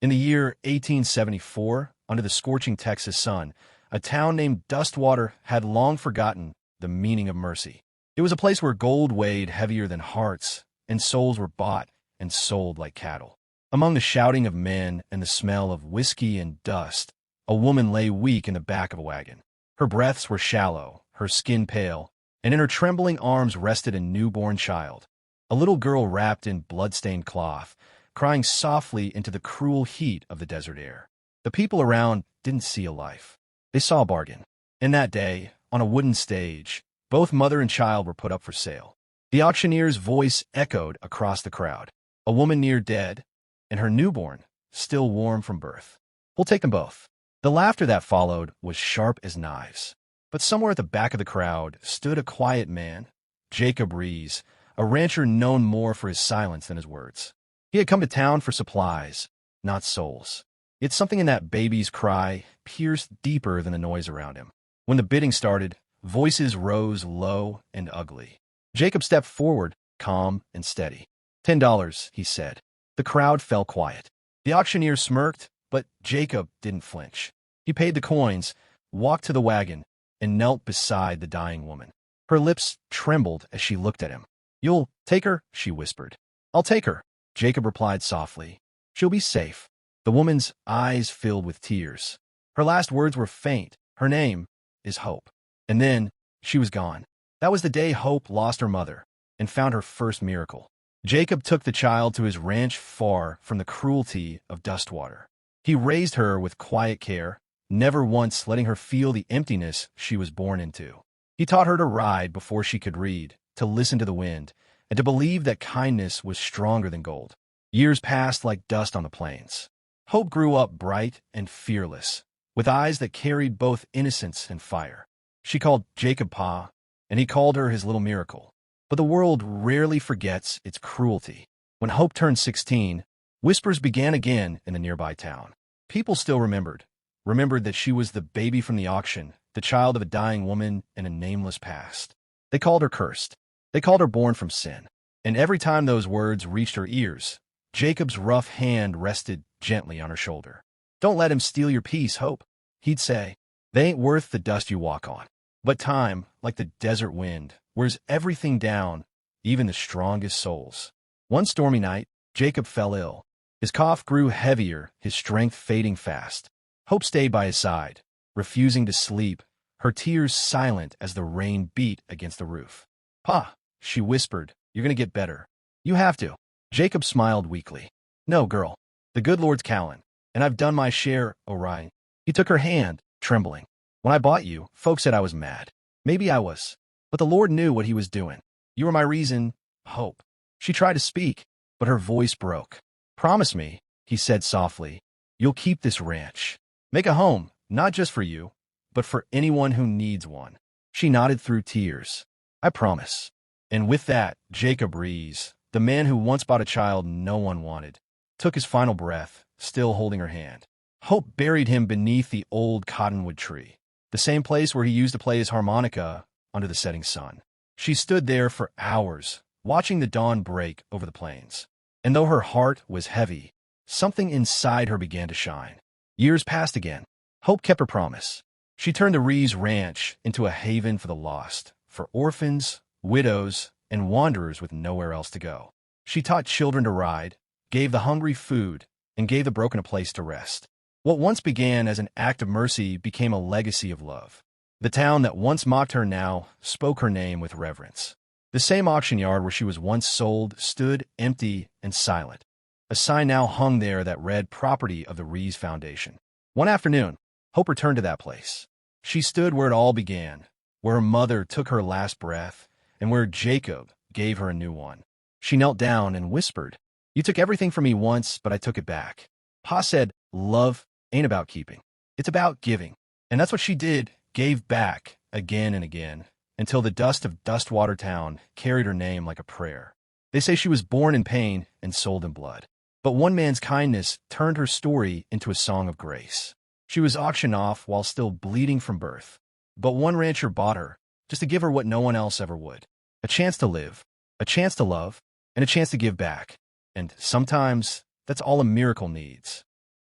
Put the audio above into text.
In the year 1874, under the scorching Texas sun, a town named Dustwater had long forgotten the meaning of mercy. It was a place where gold weighed heavier than hearts, and souls were bought and sold like cattle. Among the shouting of men and the smell of whiskey and dust, a woman lay weak in the back of a wagon. Her breaths were shallow, her skin pale, and in her trembling arms rested a newborn child, a little girl wrapped in blood-stained cloth, crying softly into the cruel heat of the desert air. The people around didn't see a life. They saw a bargain. And that day, on a wooden stage, both mother and child were put up for sale. The auctioneer's voice echoed across the crowd. A woman near dead, and her newborn, still warm from birth. We'll take them both. The laughter that followed was sharp as knives. But somewhere at the back of the crowd stood a quiet man, Jacob Rees, a rancher known more for his silence than his words. He had come to town for supplies, not souls. Yet something in that baby's cry pierced deeper than the noise around him. When the bidding started, voices rose low and ugly. Jacob stepped forward, calm and steady. $10, he said. The crowd fell quiet. The auctioneer smirked, but Jacob didn't flinch. He paid the coins, walked to the wagon, and knelt beside the dying woman. Her lips trembled as she looked at him. "You'll take her?" she whispered. "I'll take her," Jacob replied softly. "She'll be safe." The woman's eyes filled with tears. Her last words were faint. Her name is Hope. And then she was gone. That was the day Hope lost her mother and found her first miracle. Jacob took the child to his ranch far from the cruelty of Dustwater. He raised her with quiet care, never once letting her feel the emptiness she was born into. He taught her to ride before she could read, to listen to the wind, and to believe that kindness was stronger than gold. Years passed like dust on the plains. Hope grew up bright and fearless, with eyes that carried both innocence and fire. She called Jacob Pa, and he called her his little miracle. But the world rarely forgets its cruelty. When Hope turned 16, whispers began again in the nearby town. People still remembered that she was the baby from the auction, the child of a dying woman in a nameless past. They called her cursed. They called her born from sin. And every time those words reached her ears, Jacob's rough hand rested gently on her shoulder. "Don't let him steal your peace, Hope," he'd say. "They ain't worth the dust you walk on." But time, like the desert wind, wears everything down, even the strongest souls. One stormy night, Jacob fell ill. His cough grew heavier, his strength fading fast. Hope stayed by his side, refusing to sleep, her tears silent as the rain beat against the roof. "Pa," she whispered, "you're going to get better. You have to." Jacob smiled weakly. "No, girl. The good Lord's calling, and I've done my share, Orion." He took her hand, trembling. "When I bought you, folks said I was mad. Maybe I was. But the Lord knew what he was doing. You were my reason, Hope." She tried to speak, but her voice broke. "Promise me," he said softly, "you'll keep this ranch. Make a home, not just for you, but for anyone who needs one." She nodded through tears. "I promise." And with that, Jacob Rees, the man who once bought a child no one wanted, took his final breath, still holding her hand. Hope buried him beneath the old cottonwood tree, the same place where he used to play his harmonica under the setting sun. She stood there for hours, watching the dawn break over the plains. And though her heart was heavy, something inside her began to shine. Years passed again. Hope kept her promise. She turned the Rees Ranch into a haven for the lost, for orphans, widows, and wanderers with nowhere else to go. She taught children to ride, gave the hungry food, and gave the broken a place to rest. What once began as an act of mercy became a legacy of love. The town that once mocked her now spoke her name with reverence. The same auction yard where she was once sold stood empty and silent. A sign now hung there that read "Property of the Rees Foundation." One afternoon, Hope returned to that place. She stood where it all began, where her mother took her last breath, and where Jacob gave her a new one. She knelt down and whispered, "You took everything from me once, but I took it back." Pa said, "Love ain't about keeping. It's about giving." And that's what she did, gave back again and again, until the dust of Dustwater Town carried her name like a prayer. They say she was born in pain and sold in blood. But one man's kindness turned her story into a song of grace. She was auctioned off while still bleeding from birth. But one rancher bought her, just to give her what no one else ever would. A chance to live, a chance to love, and a chance to give back. And sometimes that's all a miracle needs.